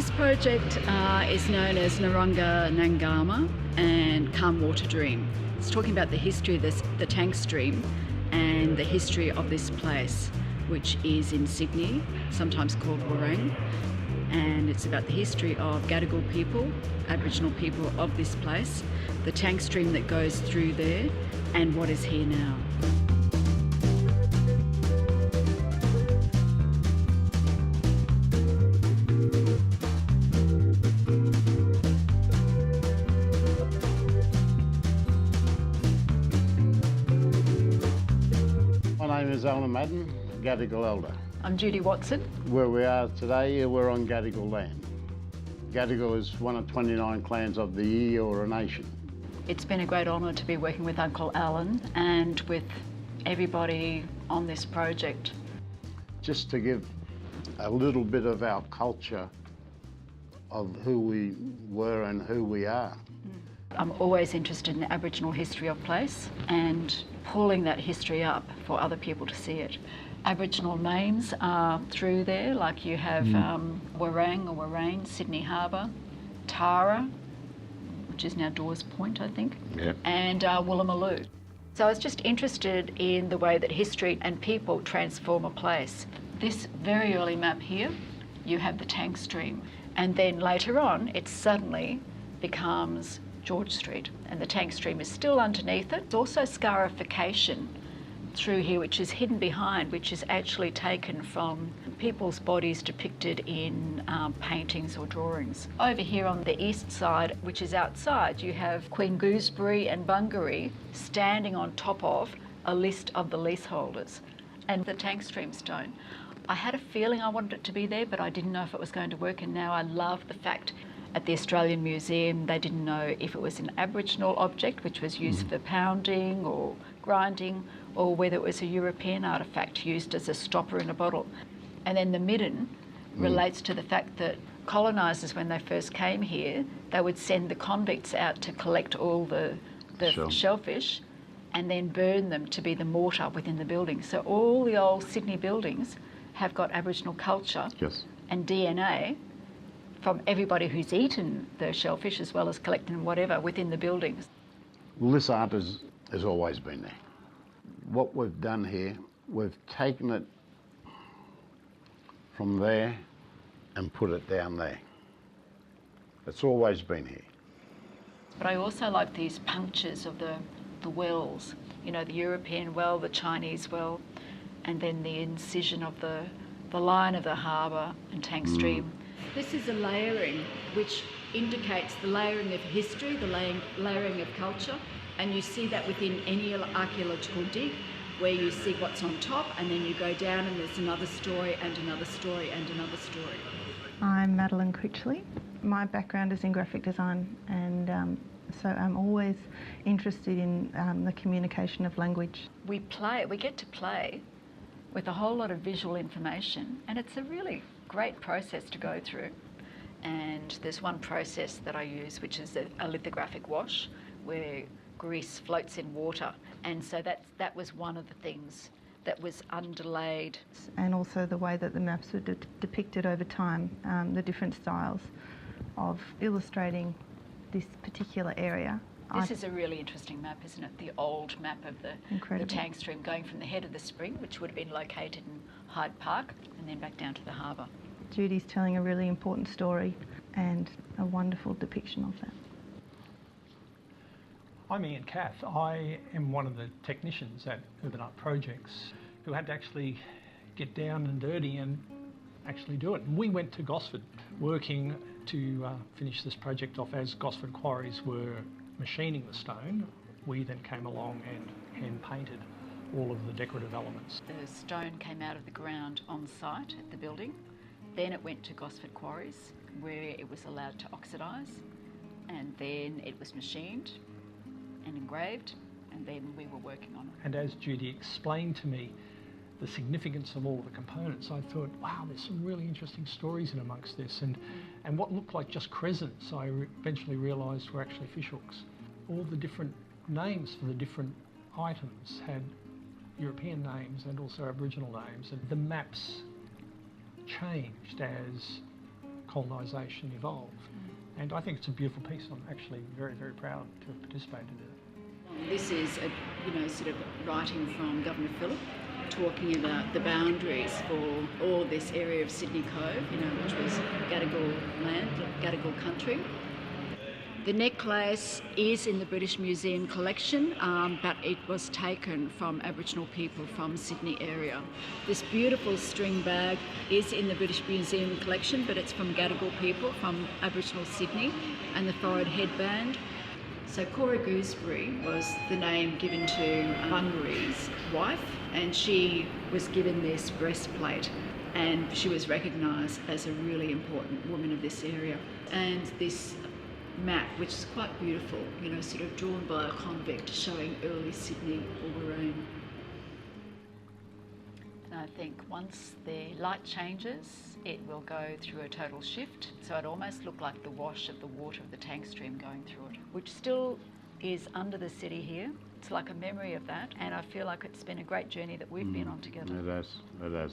This project is known as Ngarunga, Nangama and Calm Water Dream. It's talking about the history of the tank stream and the history of this place, which is in Sydney, sometimes called Warang. And it's about the history of Gadigal people, Aboriginal people of this place, the tank stream that goes through there, and what is here now. My name is Alan Madden, Gadigal Elder. I'm Judy Watson. Where we are today, we're on Gadigal land. Gadigal is one of 29 clans of the Eora Nation. It's been a great honour to be working with Uncle Alan and with everybody on this project. Just to give a little bit of our culture of who we were and who we are. I'm always interested in the Aboriginal history of place and pulling that history up for other people to see it. Aboriginal names are through there, like you have Warang or Warrain, Sydney Harbour, Tara, which is now Dawes Point, I think, and Woolloomooloo. So I was just interested in the way that history and people transform a place. This very early map here, you have the tank stream, and then later on it suddenly becomes George Street, and the tank stream is still underneath it. There's also scarification through here, which is hidden behind, which is actually taken from people's bodies depicted in paintings or drawings. Over here on the east side, which is outside, you have Queen Gooseberry and Bungaree standing on top of a list of the leaseholders and the tank stream stone. I had a feeling I wanted it to be there, but I didn't know if it was going to work, and now I love the fact at the Australian Museum they didn't know if it was an Aboriginal object which was used for pounding or grinding, or whether it was a European artefact used as a stopper in a bottle. And then the midden relates to the fact that colonisers, when they first came here, they would send the convicts out to collect all the shellfish and then burn them to be the mortar within the building. So all the old Sydney buildings have got Aboriginal culture and DNA from everybody who's eaten the shellfish as well as collecting whatever within the buildings. Well, this art has always been there. What we've done here, we've taken it from there and put it down there. It's always been here. But I also like these punctures of the wells, you know, the European well, the Chinese well, and then the incision of the line of the harbour and tank stream. This is a layering which indicates the layering of history, the layering of culture, and you see that within any archaeological dig, where you see what's on top and then you go down and there's another story and another story and another story. I'm Madeline Critchley. My background is in graphic design, and so I'm always interested in the communication of language. We get to play with a whole lot of visual information, and it's a really great process to go through. And there's one process that I use, which is a lithographic wash, where grease floats in water, and so that was one of the things that was underlaid. And also the way that the maps were depicted over time, the different styles of illustrating this particular area. This is a really interesting map, isn't it? The old map of the tank stream going from the head of the spring, which would have been located in Hyde Park, and then back down to the harbour. Judy's telling a really important story and a wonderful depiction of that. I'm Ian Cath. I am one of the technicians at Urban Art Projects who had to actually get down and dirty and actually do it. And we went to Gosford working to finish this project off as Gosford Quarries were machining the stone. We then came along and hand painted all of the decorative elements. The stone came out of the ground on site at the building. Then it went to Gosford Quarries where it was allowed to oxidise, and then it was machined and engraved, and then we were working on it. And as Judy explained to me the significance of all the components, I thought, wow, there's some really interesting stories in amongst this. And what looked like just crescents, I eventually realised were actually fishhooks. All the different names for the different items had European names and also Aboriginal names, and the maps changed as colonisation evolved. And I think it's a beautiful piece. I'm actually very, very proud to have participated in it. This is sort of writing from Governor Phillip, talking about the boundaries for all this area of Sydney Cove, which was Gadigal land, Gadigal country. The necklace is in the British Museum collection, but it was taken from Aboriginal people from Sydney area. This beautiful string bag is in the British Museum collection, but it's from Gadigal people from Aboriginal Sydney, and the forehead headband. So Cora Gooseberry was the name given to Bunbury's wife, and she was given this breastplate, and she was recognised as a really important woman of this area. And this map, which is quite beautiful, sort of drawn by a convict showing early Sydney or Warrane. And I think once the light changes, it will go through a total shift. So it almost looked like the wash of the water of the tank stream going through it, which still is under the city here. It's like a memory of that, and I feel like it's been a great journey that we've been on together. It has.